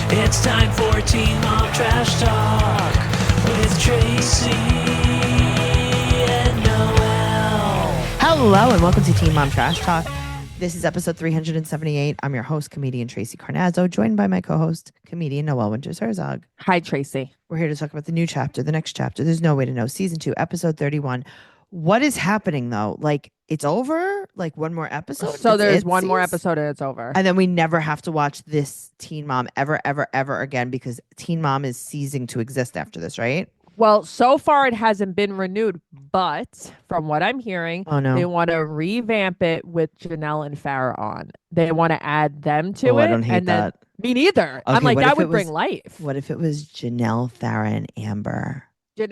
It's time for Teen Mom Trash Talk with Tracey and Noelle. Hello and welcome to Teen Mom Trash Talk. This is episode 378. I'm your host, comedian Tracey Carnazzo, joined by my co-host, comedian Noelle Winters. Hi, Tracey. We're here to talk about the new chapter, the next chapter. There's no way to know. Season 2, episode 31. What is happening though? Like it's over? Like one more episode? So there's one more episode and it's over. And then we never have to watch this Teen Mom ever again because Teen Mom is ceasing to exist after this, right? Well, so far it hasn't been renewed, but from what I'm hearing, they want to revamp it with Janelle and Farrah on. They want to add them to it. I don't hate that. Me neither. Okay, I'm like, that would bring life. What if it was Janelle, Farrah, and Amber?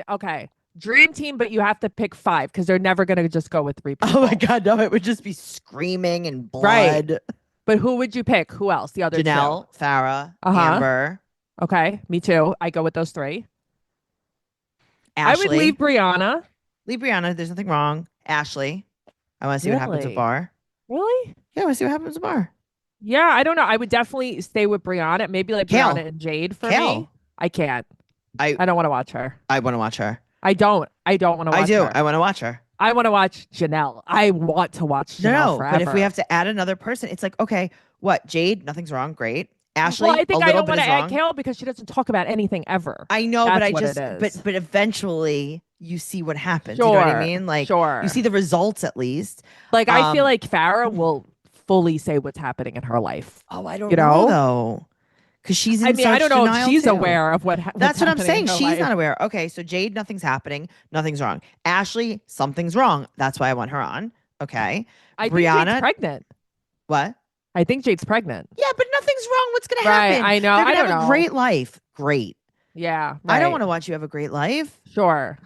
Okay. Dream team, but you have to pick 5 because they're never going to just go with 3 people. Oh my God, no, it would just be screaming and blood. Right. But who would you pick? Who else? The other Janelle, two? Farrah, Amber. Okay, me too. I go with those 3. Ashley. I would leave Brianna. Leave Brianna. There's nothing wrong. Ashley. I want to see what happens with Bar. Really? Yeah, I want to see what happens with Bar. Yeah, I don't know. I would definitely stay with Brianna. Maybe like Kale. Brianna and Jade for me. I can't. I don't want to watch her. I want to watch her. I don't want to watch her. I do. I want to watch her. I want to watch Janelle. I want to watch Janelle forever. But if we have to add another person, it's like, okay, what? Jade, nothing's wrong. Great. Ashley, well, I think a I little don't bit want is to add wrong. Kale because she doesn't talk about anything ever. I know, That's but I what just, it is. but eventually you see what happens. Sure. You know what I mean? Like, sure. You see the results at least. Like, I feel like Farrah will fully say what's happening in her life. Oh, I don't know though. Because she's in I don't know if she's too. aware of That's what I'm saying. She's life. not aware. Okay, so Jade, nothing's happening. Nothing's wrong. Ashley, something's wrong. That's why I want her on. Okay. I Brianna, think Jade's pregnant. What? I think Jade's pregnant. Yeah, but nothing's wrong. What's going to happen? I know. They're going I to have a great life. Great. Yeah. I don't want to watch you have a great life. Sure.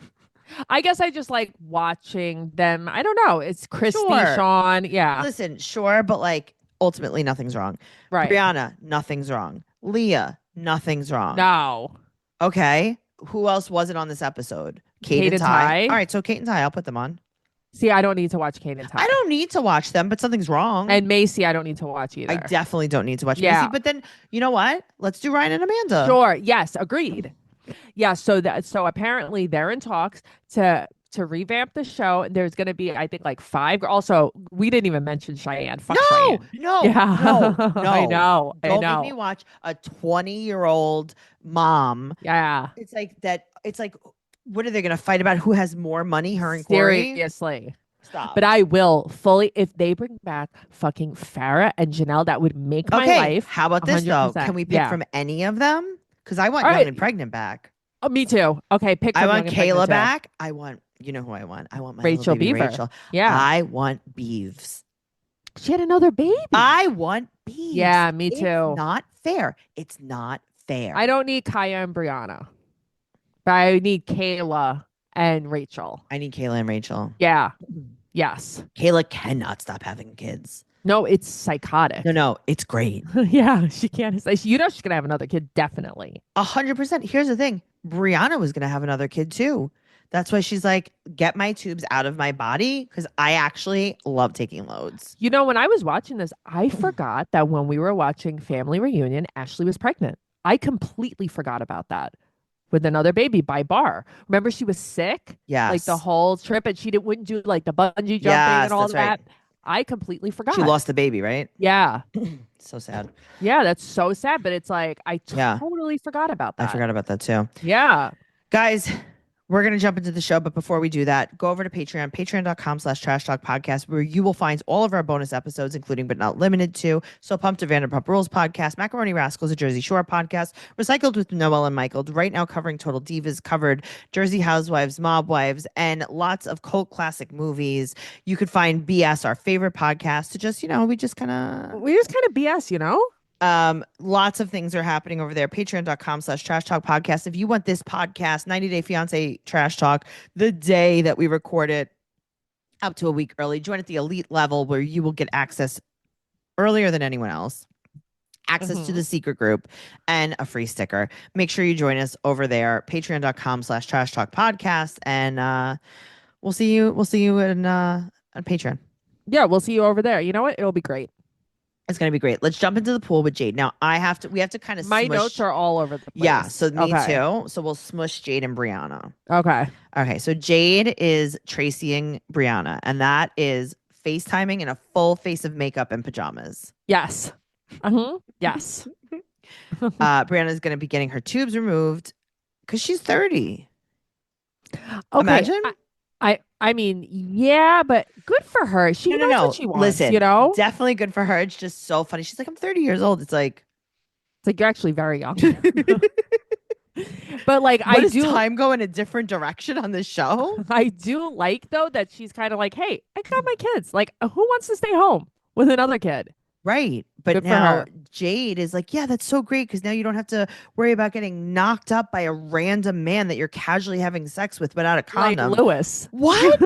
I guess I just like watching them. I don't know. It's Christy, Sean. Yeah. Listen, sure, but like ultimately nothing's wrong. Right. Brianna, nothing's wrong. Leah, nothing's wrong. No. Okay. Who else wasn't on this episode? Kate and Ty. All right, so Kate and Ty, I'll put them on. See, I don't need to watch Kate and Ty. I don't need to watch them, but something's wrong. And Macy, I don't need to watch either. I definitely don't need to watch Macy. But then, you know what? Let's do Ryan and Amanda. Sure. Yes. Agreed. Yeah. So apparently they're in talks to revamp the show. There's going to be, I think, like 5. Also, we didn't even mention Cheyenne. Fuck Cheyenne. No. I know. Don't make me watch a 20-year-old mom. Yeah. It's like that. It's like, what are they going to fight about? Who has more money? Her and Corey? Seriously. Stop. But I will fully, if they bring back fucking Farrah and Janelle, that would make my life. How about this 100%. though? Can we pick from any of them? Because I want Young and Pregnant back. Oh, me too. Okay, pick. I from want Young and Kayla Pregnant back. I want, you know who I want? I want my Rachel little baby Beaver. Rachel. Yeah. I want Beeves. She had another baby. I want Beeves. Yeah, me too. It's not fair. It's not fair. I don't need Kaya and Brianna, but I need Kayla and Rachel. I need Kayla and Rachel. Yeah. Yes. Kayla cannot stop having kids. No, it's psychotic. No, it's great. Yeah, she can't. You know she's gonna have another kid, definitely. 100%. Here's the thing. Brianna was gonna have another kid too. That's why she's like, get my tubes out of my body because I actually love taking loads. You know, when I was watching this, I forgot that when we were watching Family Reunion, Ashley was pregnant. I completely forgot about that. With another baby by Bar. Remember, she was sick? Yeah. Like the whole trip, and she wouldn't do like the bungee jumping and all that. Right. I completely forgot. She lost the baby, right? Yeah. So sad. Yeah, that's so sad. But it's like, I totally forgot about that. I forgot about that too. Yeah. Guys, we're going to jump into the show. But before we do that, go over to Patreon, patreon.com/Trash Talk Podcast, where you will find all of our bonus episodes, including but not limited to So Pumped, a Vanderpump Rules podcast, Macaroni Rascals, a Jersey Shore podcast, Recycled with Noelle and Michael, right now covering Total Divas, covered Jersey Housewives, Mob Wives, and lots of cult classic movies. You could find BS, our favorite podcast, to just, we just kind of BS, you know? Lots of things are happening over there. Patreon.com/Trash Talk Podcast. If you want this podcast, 90 Day Fiance Trash Talk, the day that we record it, up to a week early, join at the elite level where you will get access earlier than anyone else. Access to the secret group and a free sticker. Make sure you join us over there. Patreon.com/Trash Talk Podcast. And we'll see you on Patreon. Yeah, we'll see you over there. You know what? It'll be great. It's gonna be great. Let's jump into the pool with Jade. Now we have to kind of My smush. notes are all over the place. Yeah, so me Okay. too. So we'll smush Jade and Brianna. Okay. Okay, so Jade is Tracying Brianna, and that is FaceTiming in a full face of makeup and pajamas. Yes. Yes. Brianna's gonna be getting her tubes removed because she's 30. Okay. Imagine. I mean, yeah, but good for her. She knows what she wants, Listen, you know? definitely good for her. It's just so funny. She's like, I'm 30 years old. It's like, It's like you're actually very young. But like what I does do time go in a different direction on this show? I do like though that she's kind of like, hey, I got my kids. Like, who wants to stay home with another kid? Right. But Good for now her. Jade is like, yeah, that's so great because now you don't have to worry about getting knocked up by a random man that you're casually having sex with without a Like condom. Lewis. What?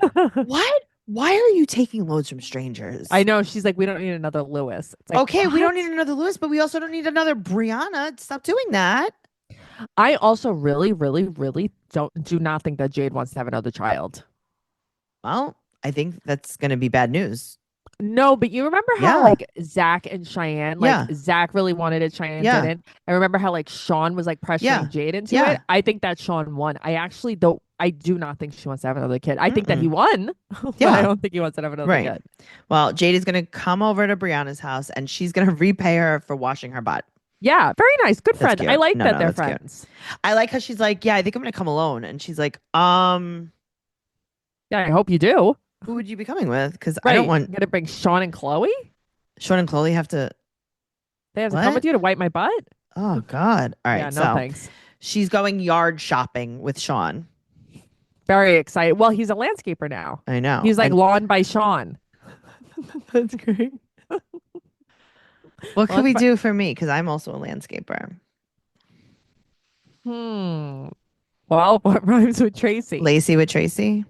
What? Why are you taking loads from strangers? I know. She's like, we don't need another Lewis. It's like, Okay, we don't what? need another Lewis, but we also don't need another Brianna. Stop doing that. I also really, really, really do not think that Jade wants to have another child. Well, I think that's going to be bad news. No, but you remember how Yeah. like Zach and Cheyenne, like Yeah. Zach really wanted it, Cheyenne Yeah. didn't. I remember how like Sean was like pressuring Yeah. Jade into Yeah. it. I think that Sean won. I actually don't. I do not think she wants to have another kid. I think that he won, but Yeah. I don't think he wants to have another Right. kid. Well, Jade is going to come over to Brianna's house and she's going to repay her for washing her butt. Yeah, very nice. Good That's friends. I cute. like No, that no, they're that's cute. friends. I like how she's like, yeah, I think I'm going to come alone. And she's like, Yeah, I hope you do. who would you be coming with? Because Right. I don't want You're gonna bring Sean and Chloe? Sean and Chloe have to. They have to What? come with you to wipe my butt? Oh, God. All right. Yeah, no so thanks. she's going yard shopping with Sean. Very excited. Well, he's a landscaper now. I know. He's like And lawn by Sean. that's great. What could Lawn we by- do for me? Because I'm also a landscaper. Well, what rhymes with Tracy? Lacey with Tracy.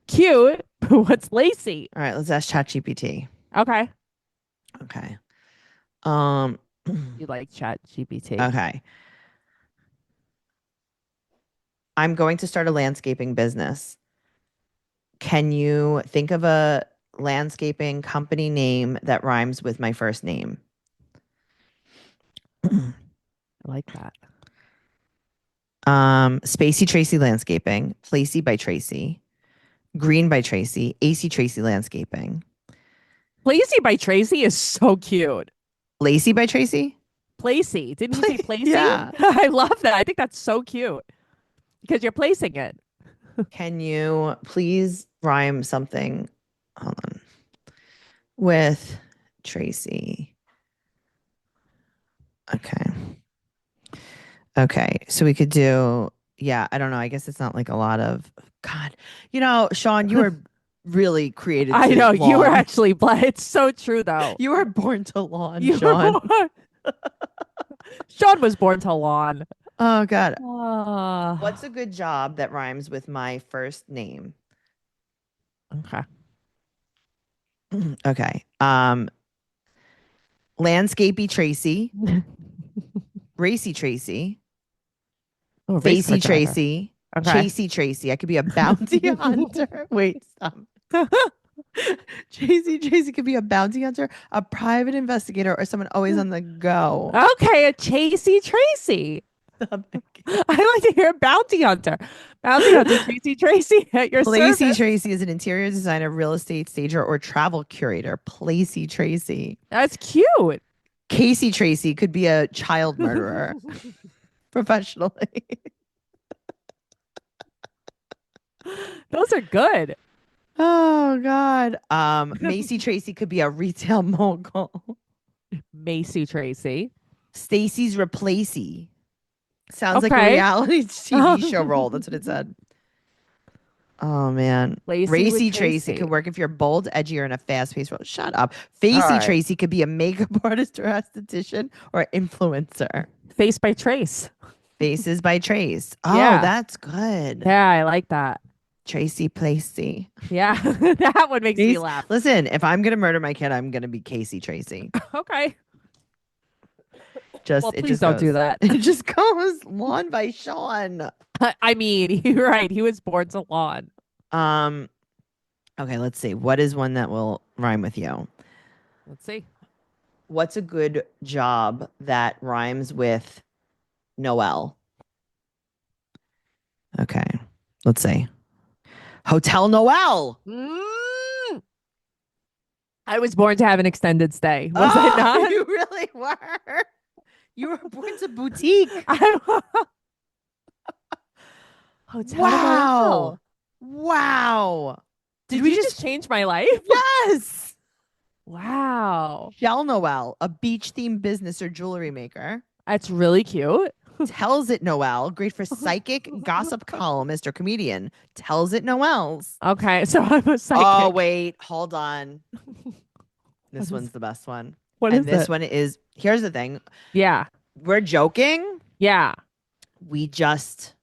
Cute. What's Lacey? All right. Let's ask ChatGPT. Okay. Okay. You like Chat GPT. Okay. I'm going to start a landscaping business. Can you think of a landscaping company name that rhymes with my first name? I like that. Spacey Tracy Landscaping, Placey by Tracy, Green by Tracy, AC Tracy Landscaping, Placey by Tracy is so cute. Lacey by Tracy. Placey. Didn't you say Placey? Yeah. I love that. I think that's so cute. Because you're placing it. Can you please rhyme something? Hold on. With Tracy. Okay. Okay. So we could do, yeah, I don't know. I guess it's not like a lot of, God, Sean, you are really created. I to know. You were lawn. actually It's so true, though. You were born to lawn, You were Sean. born- Sean was born to lawn. Oh, God. Ah. What's a good job that rhymes with my first name? Okay. Okay. Landscapey Tracy, Racy Tracy, Oh, Facey race car driver. Tracy, Okay. Chasey Tracy. I could be a bounty hunter. Wait, stop. Tracy could be a bounty hunter, a private investigator, or someone always on the go. Okay, a Chasey Tracy. I like to hear bounty hunter. Bounty hunter Tracy at your Placey service. Tracy is an interior designer, real estate stager, or travel curator. Placey Tracy. That's cute. Casey Tracy could be a child murderer professionally. Those are good. Oh God. Macy Tracy could be a retail mogul. Macy Tracy. Stacy's Replacey. Sounds like a Okay. reality TV show role. That's what it said. Oh man. Lacey Racy with Tracy Tracy. could work if you're bold, edgy, or in a fast-paced role. Shut up. Facey All right. Tracy could be a makeup artist or esthetician or influencer. Face by Trace. Faces by Trace. Oh, Yeah. that's good. Yeah, I like that. Tracy Placey. Yeah, that one makes me Casey- laugh. Listen, if I'm gonna murder my kid, I'm gonna be Casey Tracy. Okay. Just Well, it please just don't goes. do that. It just goes lawn by Sean. I mean, you're right. He was born to lawn. Okay, let's see. What is one that will rhyme with you? Let's see. What's a good job that rhymes with Noelle? Okay. Let's see. Hotel Noelle. Mm. I was born to have an extended stay. Was I not? You really were. You were born to boutique. Hotel Wow. Noelle. Wow. Did we just change my life? Yes. Wow. Shell Noelle, a beach themed business or jewelry maker. That's really cute. Tells It Noelle, great for psychic, gossip columnist, or comedian. Tells It Noelle's. Okay, so I'm a psychic. Oh, wait. Hold on. This one's the best one. What and is this it? one is, here's the thing. Yeah. We're joking. Yeah. We just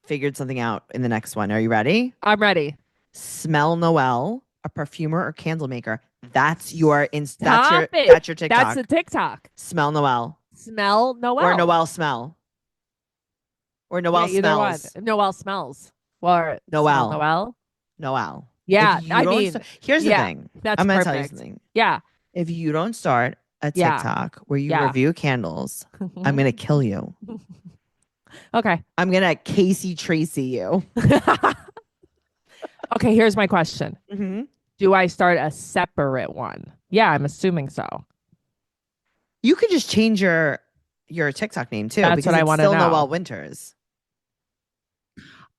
figured something out in the next one. Are you ready? I'm ready. Smell Noelle, a perfumer or candle maker. That's your Stop it. that's your TikTok. That's a TikTok. Smell Noelle. Smell Noelle. Or Noelle smell. Or Noelle yeah, either smells. one. Noelle smells. Or Noelle. smell Noelle. Noelle. Yeah, If you I don't mean, here's the yeah, thing. that's I'm gonna perfect. tell you something. Yeah. If you don't start a Yeah. TikTok where you Yeah. review candles, I'm gonna kill you. Okay. I'm gonna Casey Tracy you. Okay, here's my question. Mm-hmm. Do I start a separate one? Yeah, I'm assuming so. You could just change your TikTok name too. That's because what I it's wanna still know. Noelle Winters.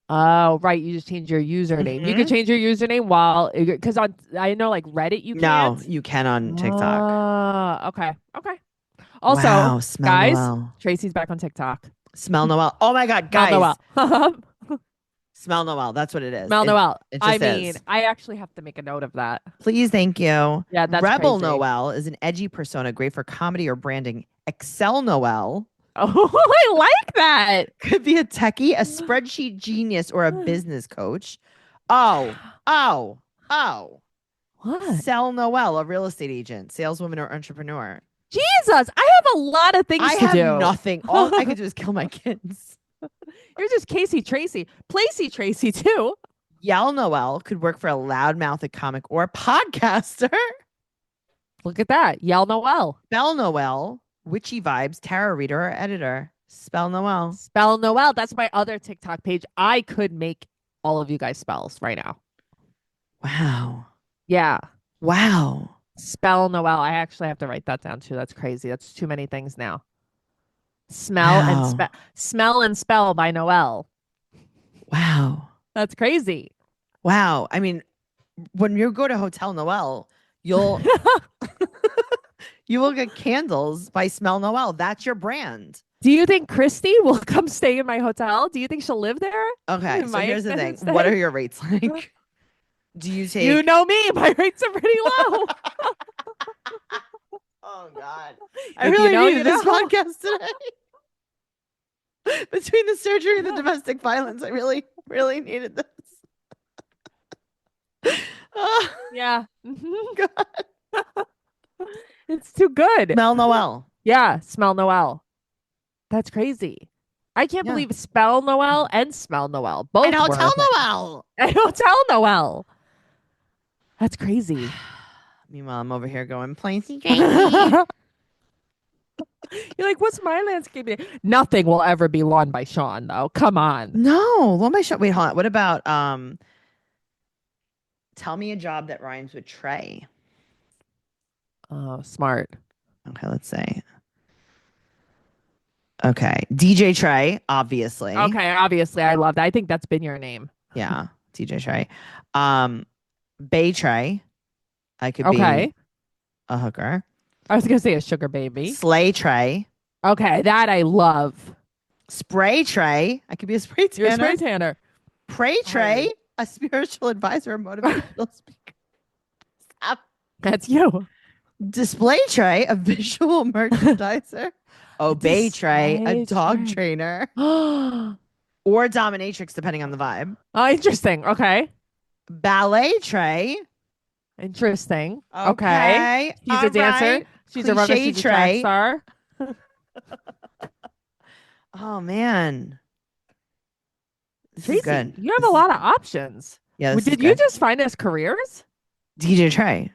Oh, right. You just change your username. You can change your username while, because on, I know like Reddit, you No, can't. you can on TikTok. Okay. Okay. Also, Wow, smell guys, Noelle. Tracy's back on TikTok. Smell Noelle. Oh my God, guys. Smell Noelle. Smell Noelle. That's what it is. Smell Noelle. It I just mean, is. I actually have to make a note of that. Please, thank you. Yeah, that's Rebel crazy. Noelle is an edgy persona, great for comedy or branding. Excel Noelle Oh, I like that. could be a techie, a spreadsheet genius, or a business coach. Oh. What? Sell Noelle, a real estate agent, saleswoman, or entrepreneur. Jesus, I have a lot of things I to have do. nothing. All I could do is kill my kids. You're just Casey Tracy. Placey Tracy, too. Yell Noelle could work for a loudmouthed comic or podcaster. Look at that. Yell Noelle. Spell Noelle, witchy vibes, tarot reader, or editor. Spell Noelle. Spell Noelle. That's my other TikTok page. I could make all of you guys spells right now. Wow. Yeah. Wow. Spell Noelle. I actually have to write that down too. That's crazy. That's too many things now. Smell and spell by Noelle. Wow. That's crazy. Wow. I mean, when you go to Hotel Noelle, you will get candles by Smell Noelle. That's your brand. Do you think Christy will come stay in my hotel? Do you think she'll live there? Okay. In So my here's the thing. extended What stay? are your rates like? Do you take You know me. My rates are pretty low. Oh God. I If you really know, needed you this know. podcast today. Between the surgery and the domestic violence, I really, really needed this. Oh, Yeah. Mhm. God. It's too good. Smell Noelle. Yeah. Smell Noelle. That's crazy. I can't Yeah. believe Spell Noelle and Smell Noelle. Both And Hotel were. Noelle. And Hotel Noelle. That's crazy. Meanwhile, I'm over here going, Placey You're like, what's my landscaping? Nothing will ever be lawn by Sean, though. Come on. No, what am I wait, hold on. What about tell me a job that rhymes with Trey? Oh, smart. Okay, let's say. Okay. DJ Trey, obviously. Okay, obviously, I love that. I think that's been your name. Yeah, DJ Trey. Bay Trey. I could Okay. be a hooker. I was gonna say a sugar baby. Slay Trey. Okay, that I love. Spray Trey. I could be a spray You're a tanner. spray tanner. Pray Trey, a spiritual advisor, motivational speaker. Stop. That's you. Display Trey, a visual merchandiser. Obey Trey, a Display dog Trey. trainer. Oh, Or dominatrix, depending on the vibe. interesting. Okay. Ballet Trey. Interesting. Okay. Okay. She's All a dancer. right. She's a runner. Cliche She's a track Trey. star. Oh, man. This is Tracy, good. you have a lot of options. Yeah, this is Did you good. just find us careers? DJ Trey.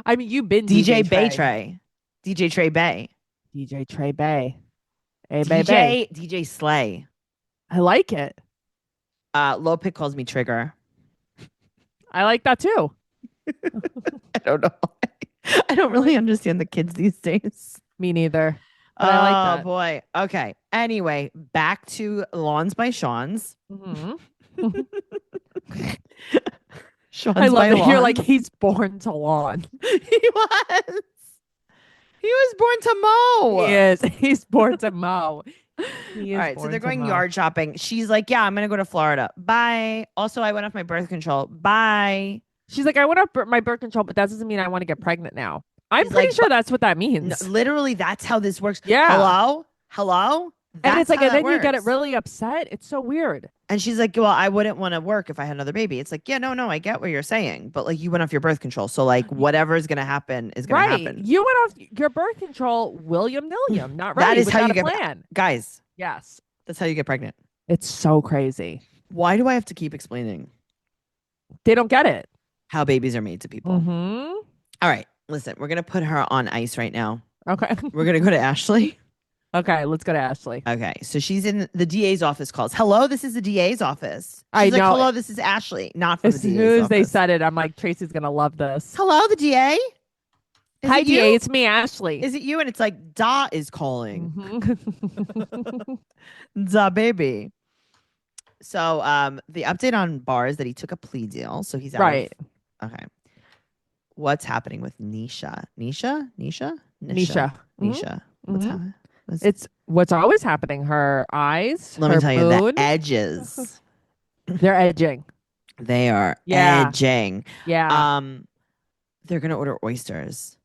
I mean, you've been DJ Bay Trey. Trey. DJ Trey Bay. DJ Trey Bay. Hey, baby. DJ Slay. I like it. Low Pick calls me Trigger. I like that too. I don't know. I don't really understand the kids these days. Me neither. Oh, But I like that. boy. Okay. Anyway, back to Lawns by Sean's. Mhm. Sean's I love by that you're Lawns. like, he's born to lawn. He was. He was born to mow. He is. He's born to mow. He is All right, so born they're to going mow. yard shopping. She's like, yeah, I'm going to go to Florida. Bye. Also, I went off my birth control. Bye. She's like, I went off my birth control, but that doesn't mean I want to get pregnant now. I'm He's pretty like, sure that's what that means. No, literally, that's how this works. Yeah. Hello? And That's it's like, how and that then you get it works. really upset. It's so weird. And she's like, well, I wouldn't want to work if I had another baby. It's like, yeah, no, I get what you're saying. But like, you went off your birth control. So like, whatever is going to happen is going to Right. happen. You went off your birth control, William-nilliam, not ready That is how without you a get plan. Guys, Yes. that's how you get pregnant. It's so crazy. Why do I have to keep explaining They don't get it. how babies are made to people? Mm-hmm. All right, listen, we're going to put her on ice right now. Okay. We're going to go to Ashley. Okay, let's go to Ashley. Okay, so she's in the DA's office. Calls. Hello, this is the DA's office. She's I like, know. hello, this is Ashley, not from As the DA's soon as they office. said it, I'm like, Tracy's gonna love this. Hello, the DA. Is Hi, it you? DA, it's me, Ashley. Is it you? And it's like, Da is calling. Mhm. Da baby. So the update on Bar is that he took a plea deal. So he's out. Right. Okay. What's happening with Nisha? Nisha? Nisha. Nisha. Mhm. What's Mhm. happening? It's what's always happening. Her eyes, Let me her tell you, the moon, edges. they're edging. They are Yeah. edging. Yeah. They're gonna order oysters.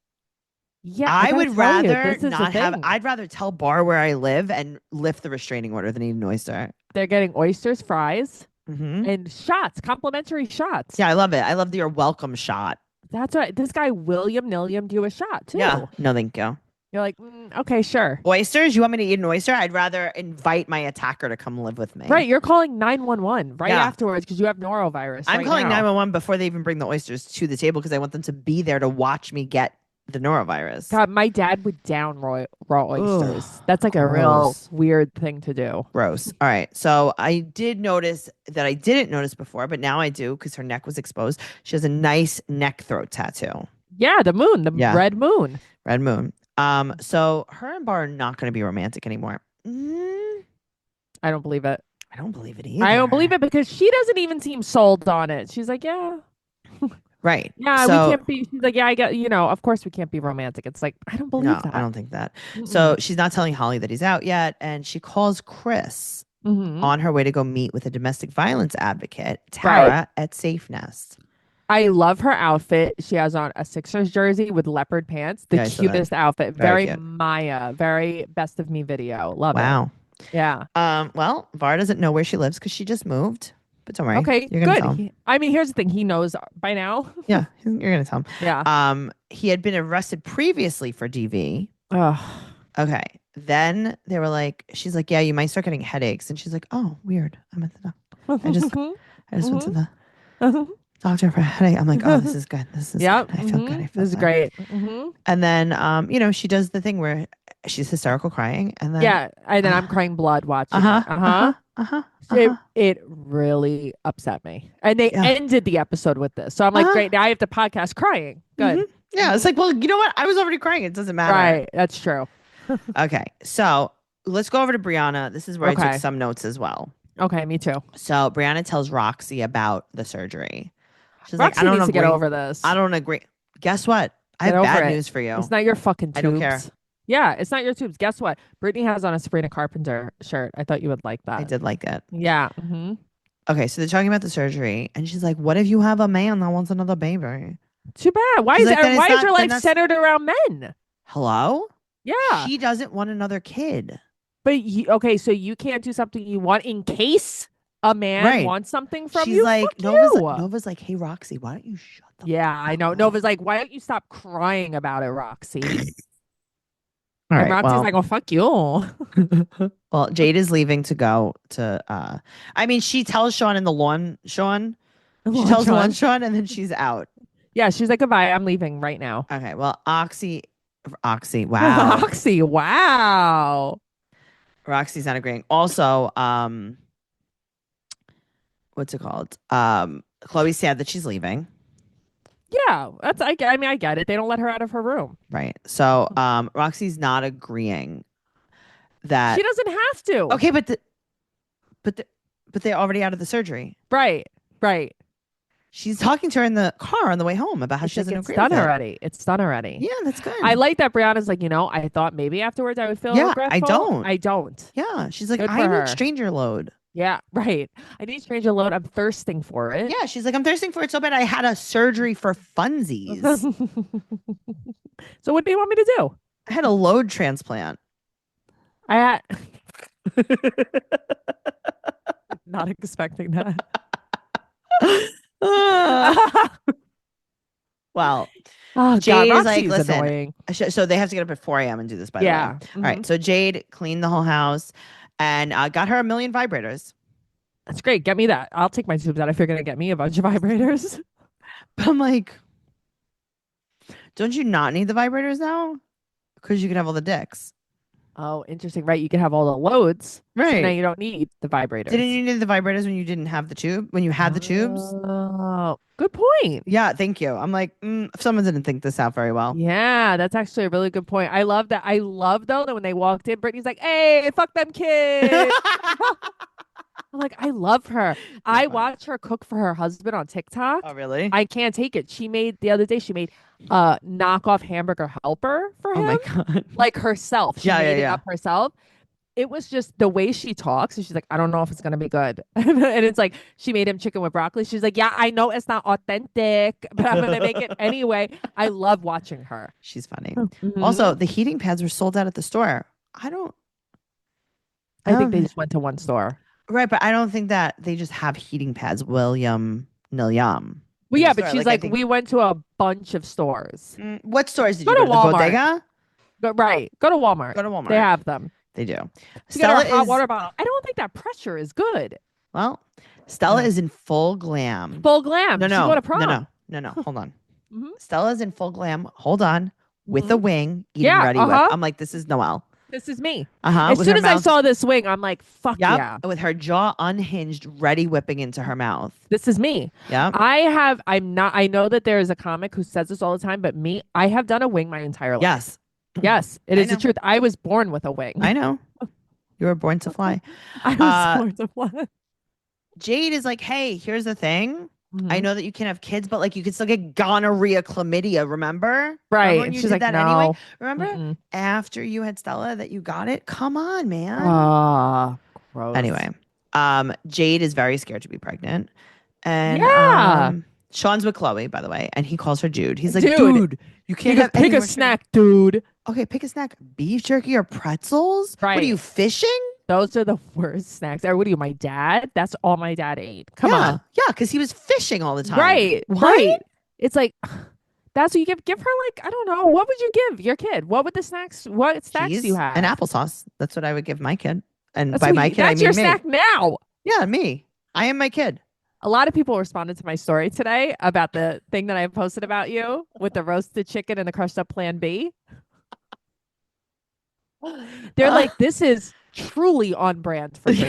Yeah. I gotta would tell you, rather this is the not have. thing. I'd rather tell Bar where I live and lift the restraining order than eat an oyster. They're getting oysters, fries, Mm-hmm. and shots, complimentary shots. Yeah, I love it. I love your welcome shot. That's right. This guy, William-nilliam, do a shot too. Yeah. No, thank you. You're like, okay, sure. Oysters? You want me to eat an oyster? I'd rather invite my attacker to come live with me. Right. You're calling 911 right Yeah. afterwards because you have norovirus. I'm right calling now. 911 before they even bring the oysters to the table because I want them to be there to watch me get the norovirus. God, my dad would down raw oysters. Ugh, That's like a real gross. weird thing to do. Gross. All right. So I did notice that I didn't notice before, but now I do because her neck was exposed. She has a nice neck throat tattoo. Yeah, the moon, the Yeah. red moon. Red moon. So her and Bar are not going to be romantic anymore. I don't believe it. I don't believe it either. I don't believe it because she doesn't even seem sold on it. She's like, yeah, Right. yeah, So- we can't be. She's like, yeah, I get, of course we can't be romantic. It's like, I don't believe No, that. I don't think that. Mm-mm. So she's not telling Holly that he's out yet, and she calls Chris Mhm. on her way to go meet with a domestic violence advocate, Tara, at Safe Nest. I love her outfit. She has on a Sixers jersey with leopard pants. The Yeah, I saw that. cutest outfit. Very Very cute. Maya. Very best of me video. Love it. Wow. Yeah. Well, Var doesn't know where she lives because she just moved. But don't worry. Okay. You're gonna Good. tell him. I mean, here's the thing. He knows by now. Yeah, you're gonna tell him. Yeah. He had been arrested previously for DV. Ugh. Okay. Then they were like, she's like, yeah, you might start getting headaches. And she's like, oh, weird. I meant to know. I just went to the doctor for a headache. I'm like, oh, this is good. This is Yep. good. I feel good. I feel This is good. great. Mhm. And then, she does the thing where she's hysterical crying. And then, Yeah. And then I'm crying blood watching. Uh-huh. it. Uh-huh. Uh-huh. It, uh-huh. it really upset me. And they Yeah. ended the episode with this. So I'm like, Uh-huh. great. Now I have to podcast crying. Good. Mhm. Yeah. It's like, well, you know what? I was already crying. It doesn't matter. Right. That's true. Okay. So let's go over to Brianna. This is where I Okay. took some notes as well. Okay. Me too. So Brianna tells Roxy about the surgery. She's Roxy like, I don't needs to get agree. over this. I don't agree. Guess what? I Get have over bad it. news for you. It's not your fucking tubes. I don't care. Yeah, it's not your tubes. Guess what? Brittany has on a Sabrina Carpenter shirt. I thought you would like that. I did like it. Yeah. hmm Okay, so they're talking about the surgery, and she's like, "What if you have a man that wants another baby?" Too bad. Why She's is like, then it's why is not- your then life that's- centered around men? Hello? Yeah. She doesn't want another kid. But okay, so you can't do something you want in case a man Right. wants something from She's you. like, Fuck Nova's you. like, "Hey, Roxy, why don't you shut the Yeah, fuck I know. up?" Nova's like, why don't you stop crying about it, Roxy? All And right, Roxy's well, like, oh, fuck you. well, Jade is leaving to go to. I mean, she tells Sean in the lawn, Sean. She tells Sean. lawn Sean, and then she's out. Yeah, she's like, goodbye. I'm leaving right now. Okay, well, Oxy Roxy. Wow. Roxy, wow. Roxy's not agreeing. Also, what's it called? Chloe's sad that she's leaving. Yeah, I mean, I get it. They don't let her out of her room. Right. So, Roxy's not agreeing that. She doesn't have to. Okay, but they're already out of the surgery. Right. She's talking to her in the car on the way home about how she doesn't agree with it. Already. It's done already. Yeah, that's good. I like that Brianna's like, I thought maybe afterwards I would feel regretful. I don't. Yeah, she's like, Good for I her. need stranger load. Yeah, right. I need stranger load. I'm thirsting for it. Yeah, she's like, I'm thirsting for it so bad. I had a surgery for funsies. So what do you want me to do? I had a load transplant. I had not expecting that. Well, Oh, Jade God, is like, Roxy's listen. annoying. So they have to get up at 4 a.m. and do this, by the way. Yeah. All right. So Jade cleaned the whole house and got her 1 million vibrators. That's great. Get me that. I'll take my tubes out if you're going to get me a bunch of vibrators. But I'm like, don't you not need the vibrators now? Because you can have all the dicks. Oh, interesting. Right. You can have all the loads. Right. So now you don't need the vibrators. Didn't you need the vibrators when you didn't have the tube? When you had the tubes? Oh, good point. Yeah, thank you. I'm like, someone didn't think this out very well. Yeah, that's actually a really good point. I love that. I love, though, that when they walked in, Brittany's like, hey, fuck them kids. I'm like, I love her. I watch her cook for her husband on TikTok. Oh, really? I can't take it. The other day, she made a knockoff hamburger helper for him. Oh, my God. Like herself. She made it yeah. up herself. It was just the way she talks. And she's like, I don't know if it's going to be good. And it's like, she made him chicken with broccoli. She's like, yeah, I know it's not authentic, but I'm going to make it anyway. I love watching her. She's funny. Mhm. Also, the heating pads were sold out at the store. I think they just went to one store. Right, but I don't think that they just have heating pads, William Nilyam. Well, yeah, but she's like, we went to a bunch of stores. What stores did Go you go to to? The Walmart. bodega? Go to Walmart. Go to Walmart. They have them. They do. You Stella get a hot is water bottle. I don't think that pressure is good. well. Stella is in full glam. Full glam. No, She's going to prom. No. Hold on. Mhm. Stella's in full glam. Hold on, with a wing, eating Yeah, ready whip. I'm like, this is Noelle. This is me. As soon as I saw this wing, I'm like, fuck yeah. With her jaw unhinged, ready whipping into her mouth. This is me. Yeah. I know that there is a comic who says this all the time, but I have done a wing my entire life. Yes. Yes, it is the truth. I was born with a wing. I know. You were born to fly. I was born to fly. Jade is like, hey, here's the thing. I know that you can have kids, but like you can still get gonorrhea, chlamydia. Remember? Right. Remember when And you she's did like, that no. anyway? Remember after you had Stella that you got it? Come on, man. Gross. Anyway, Jade is very scared to be pregnant, and Sean's with Chloe, by the way, and he calls her Jude. He's like, dude, you can't have pick a snack, dude. Okay, pick a snack. Beef jerky or pretzels? Right. What are you, fishing? Those are the worst snacks. Or what are you, my dad? That's all my dad ate. Come on. Yeah, because he was fishing all the time. Right. What? Right. It's like, that's what you give. Give her like, I don't know. What would you give your kid? What snacks Cheese do you have? and applesauce. That's what I would give my kid. And That's by my kid, I that's mean your me. snack now. Yeah, me. I am my kid. A lot of people responded to my story today about the thing that I posted about you with the roasted chicken and the crushed up Plan B. They're like, this is truly on brand for Tracey.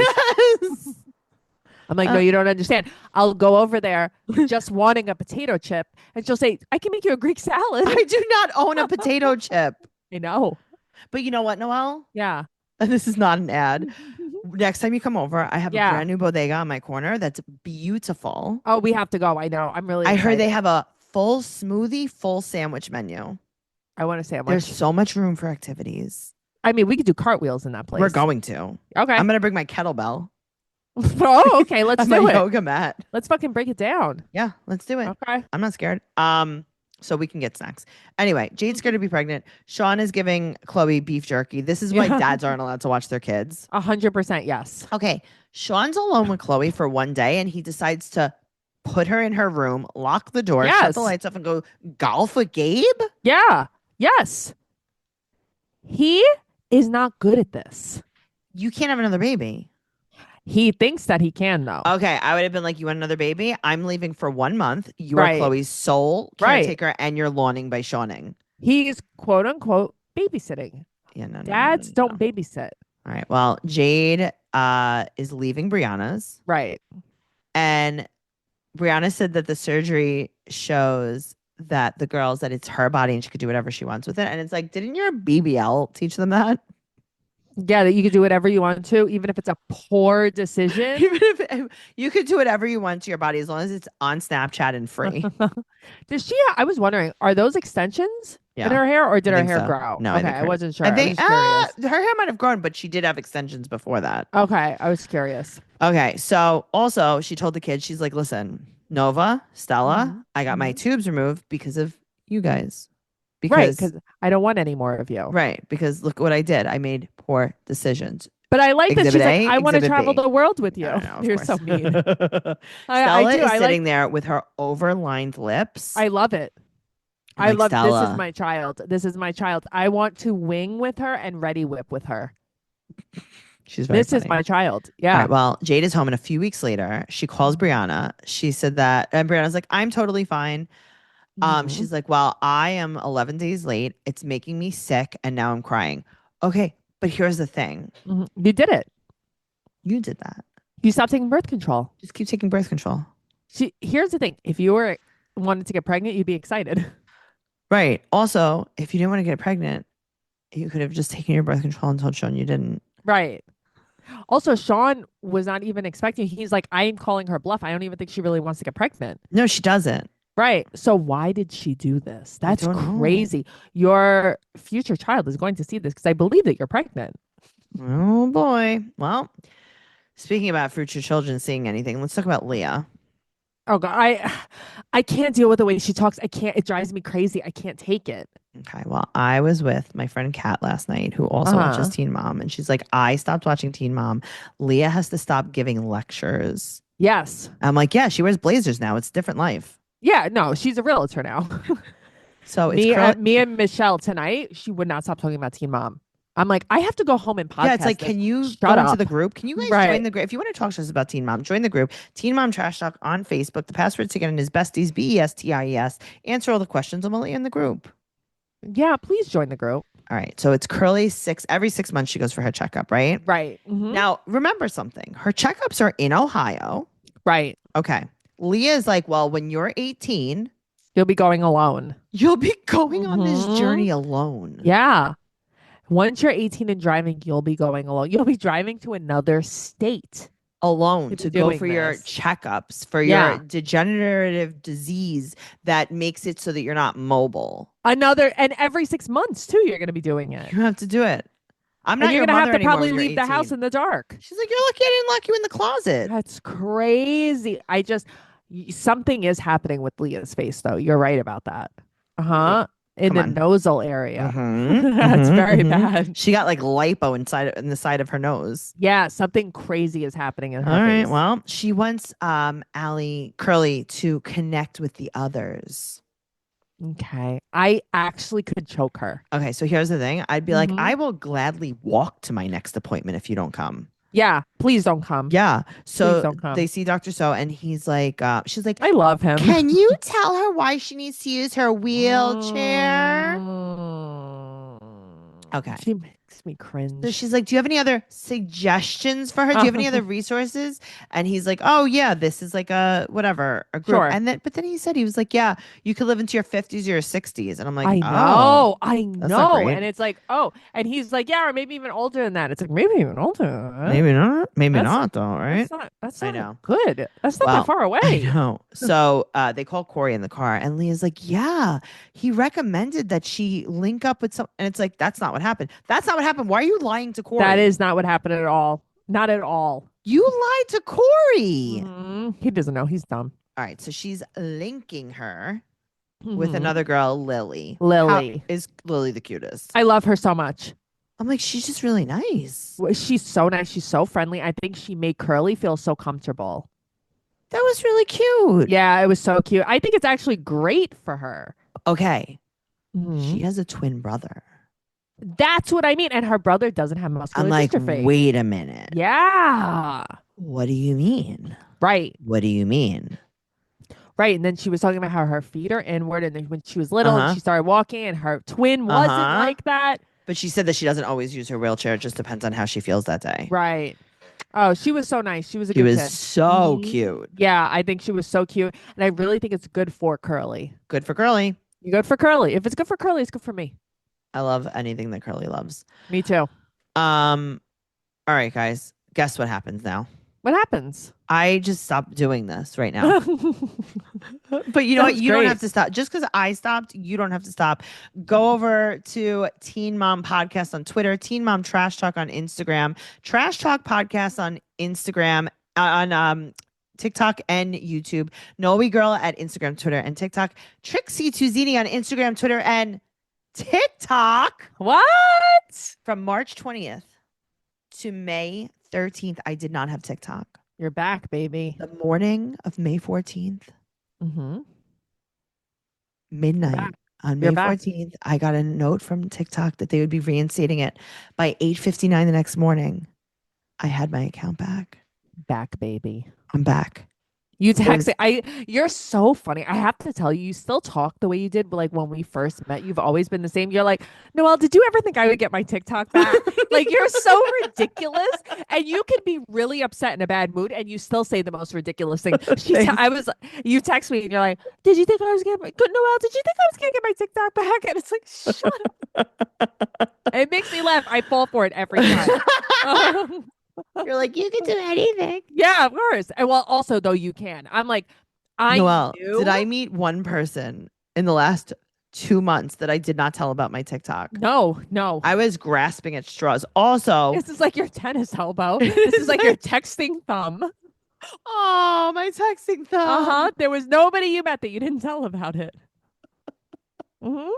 Yes. I'm like, no, you don't understand. I'll go over there just wanting a potato chip, and she'll say, I can make you a Greek salad. I do not own a potato chip. I know. But you know what, Noelle? Yeah. And this is not an ad. Next time you come over, I have a brand new bodega on my corner that's beautiful. Oh, we have to go. I know. I'm really excited. I heard they have a full smoothie, full sandwich menu. I want a sandwich. There's so much room for activities. I mean, we could do cartwheels in that place. We're going to. Okay. I'm going to bring my kettlebell. Oh, okay. Let's and do my it. yoga mat. Let's fucking break it down. Yeah, let's do it. Okay. I'm not scared. So we can get snacks. Anyway, Jade's scared to be pregnant. Sean is giving Chloe beef jerky. This is why dads aren't allowed to watch their kids. 100% yes. Okay. Sean's alone with Chloe for one day and he decides to put her in her room, lock the door, shut the lights off, and go golf with Gabe? Yeah. Yes. He is not good at this. You can't have another baby. He thinks that he can, though. Okay, I would have been like, you want another baby? I'm leaving for 1 month. You are Chloe's sole caretaker and you're lawning by Shawning. He's quote unquote babysitting. Yeah, no, no, no, no, Dads no, don't no. babysit. All right. Well, Jade is leaving Brianna's, Right. and Brianna said that the surgery shows that the girls that it's her body and she could do whatever she wants with it. And it's like, didn't your BBL teach them that? Yeah, that you could do whatever you want to, even if it's a poor decision. Even if you could do whatever you want to your body as long as it's on Snapchat and free. Does she? I was wondering, are those extensions in Yeah, her hair, or did I her think hair so. grow? No, I Okay, think I her- wasn't sure. I I think was curious. her hair might have grown, but she did have extensions before that. Okay, I was curious. Okay, so also she told the kids, she's like, listen, Nova, Stella, Mhm, I got my mhm. tubes removed because of you guys. Right, Because because I don't want any more of you. right, because look what I did. I made poor decisions. But I like that Exhibit she's like, A, I want to Exhibit travel B. the world with you. No, no, no, of You're course. so mean. I Stella do. is I sitting like. there with her overlined lips. I love it. I'm I like, love. This is Stella. my child. This is my child. I want to wing with her and ready whip with her. She's very This is funny. my child. All Yeah. right. Well, Jade is home, and a few weeks later, she calls Brianna. She said that, and Brianna's like, "I'm totally fine." Mhm. She's like, "Well, I am 11 days late. It's making me sick, and now I'm crying." Okay, but here's the thing: Mhm. You did it. you did that. You stopped taking birth control. Just keep taking birth control. Here's the thing. If you were wanted to get pregnant, you'd be excited. Right. Also, if you didn't want to get pregnant, you could have just taken your birth control and told Sean you didn't. Right. Also, Sean was not even expecting. He's like, I am calling her bluff. I don't even think she really wants to get pregnant. No, she doesn't. Right. So why did she do this? I That's don't know. crazy. Your future child is going to see this because I believe that you're pregnant. Oh boy. Well, speaking about future children seeing anything, let's talk about Leah. Oh God, I can't deal with the way she talks. I can't. It drives me crazy. I can't take it. Okay, well, I was with my friend Kat last night, who also watches Uh-huh. Teen Mom, and she's like, I stopped watching Teen Mom. Leah has to stop giving lectures. Yes. I'm like, yeah, she wears blazers now. It's a different life. Yeah. No, she's a realtor now. So it's Me and Michelle tonight. She would not stop talking about Teen Mom. I'm like, I have to go home and podcast. yeah, it's like, this. can you Shut go into up. the group? Can you guys Right. join the group? If you want to talk to us about Teen Mom, join the group. Teen Mom Trash Talk on Facebook. The password to get in is besties, BESTIES. Answer all the questions and we'll let you in the group. Yeah, please join the group. All right. So it's Curly every 6 months she goes for her checkup, right? Right. Mhm. Now, remember something. Her checkups are in Ohio. Right. Okay. Leah is like, well, when you're 18, You'll be going alone. you'll be going on this Mhm. journey alone. Yeah. Once you're 18 and driving, you'll be going alone. You'll be driving to another state. Alone To to be go doing for your this. checkups, for Yeah. your degenerative disease that makes it so that you're not mobile. And every 6 months too, you're going to be doing it. You have to do it. I'm And not you're your going to mother have to anymore probably when you're leave the house 18. in the dark. She's like, you're lucky I didn't lock you in the closet. That's crazy. Something is happening with Leah's face, though. You're right about that. Uh-huh. In Come the on. nosal area. Mhm, That's mhm, very mhm. bad. She got like lipo in the side of her nose. Yeah, something crazy is happening in her All right. face. Well, she wants Curly to connect with the others. Okay. I actually could choke her. Okay, so here's the thing. I'd be like, Mhm. I will gladly walk to my next appointment if you don't come. Yeah, please don't come. Yeah. Please So don't come. they see Dr. So, and he's like, she's like, I love him. can you tell her why she needs to use her wheelchair? Okay. She makes me cringe. So she's like, do you have any other suggestions for her? Do you have any other resources? And he's like, oh yeah, this is like a group. Sure. But then he said, he was like, yeah, you could live into your 50s or your 60s. And I'm like, I oh, know. I not know. great. And it's like, oh, and he's like, yeah, or maybe even older than that. It's like, maybe even older than that. maybe not. Maybe That's- not though, right? That's I not know. good. That's not Well, that far away. I know. So they call Corey in the car, and Leah's like, yeah, he recommended that she link up with some. And it's like, that's not what happened. That's not what happened. Why are you lying to Corey? That is not what happened at all. Not at all. You lied to Corey. Mhm. He doesn't know. He's dumb. All right. So she's linking her with Mhm. another girl, Lily. Lily. Is Lily the cutest? I love her so much. I'm like, she's just really nice. She's so nice. She's so friendly. I think she made Curly feel so comfortable. That was really cute. Yeah, it was so cute. I think it's actually great for her. Okay. Mhm. She has a twin brother. That's what I mean. And her brother doesn't have muscular I'm like, dystrophy. wait a minute. Yeah. What do you mean? Right. What do you mean? Right. And then she was talking about how her feet are inward. And then when she was little and Uh-huh. she started walking and her twin wasn't Uh-huh. like that. But she said that she doesn't always use her wheelchair. It just depends on how she feels that day. Right. Oh, she was so nice. She was a She good was kid. so Mhm. cute. Yeah, I think she was so cute. And I really think it's good for Curly. Good for Curly. You good for Curly. If it's good for Curly, it's good for me. I love anything that Curly loves. Me too. All right, guys. Guess what happens now? What happens? I just stopped doing this right now. But you know what? Sounds You don't great. have to stop. Just because I stopped, you don't have to stop. Go over to Teen Mom Podcast on Twitter, Teen Mom Trash Talk on Instagram, Trash Talk Podcast on Instagram, on TikTok and YouTube. Noelle Girl at Instagram, Twitter, and TikTok. Trixie Tuzini on Instagram, Twitter, and TikTok. What? From March 20th to May 13th, I did not have TikTok. You're back, baby. The morning of May 14th, Mm-hmm. midnight on May You're back. 14th, I got a note from TikTok that they would be reinstating it by 8:59 the next morning. I had my account back. Back, baby. I'm back. You was- text you're so funny. I have to tell you, you still talk the way you did, but like when we first met, you've always been the same. You're like, Noelle, did you ever think I would get my TikTok back? Like you're so ridiculous. And you can be really upset in a bad mood and you still say the most ridiculous thing. You text me and you're like, did you think I was gonna Noelle, did you think I was gonna get my TikTok back? And it's like, shut up. It makes me laugh. I fall for it every time. You're like, you can do anything. Yeah, of course. And well, also though you can. I'm like, Noelle, knew. did I meet one person in the last 2 months that I did not tell about my TikTok? No. I was grasping at straws. Also, This is like your tennis elbow. This is like your texting thumb. oh, my texting thumb. Uh-huh. There was nobody you met that you didn't tell about it. Mm-hmm.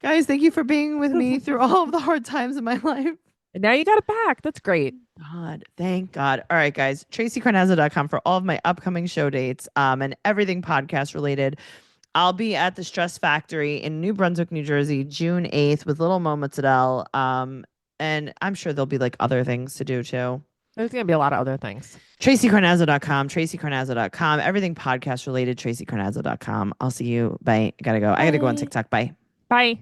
Guys, thank you for being with me through all of the hard times in my life. And now you got it back. That's great. God, thank God. All right, guys. TraceyCarnazzo.com for all of my upcoming show dates and everything podcast related. I'll be at the Stress Factory in New Brunswick, New Jersey, June 8th with Little Mo Mozzarella. And I'm sure there'll be like other things to do too. There's going to be a lot of other things. TraceyCarnazzo.com, TraceyCarnazzo.com, everything podcast related, TraceyCarnazzo.com. I'll see you. Bye. I gotta go. I gotta go on Bye. TikTok. Bye. Bye.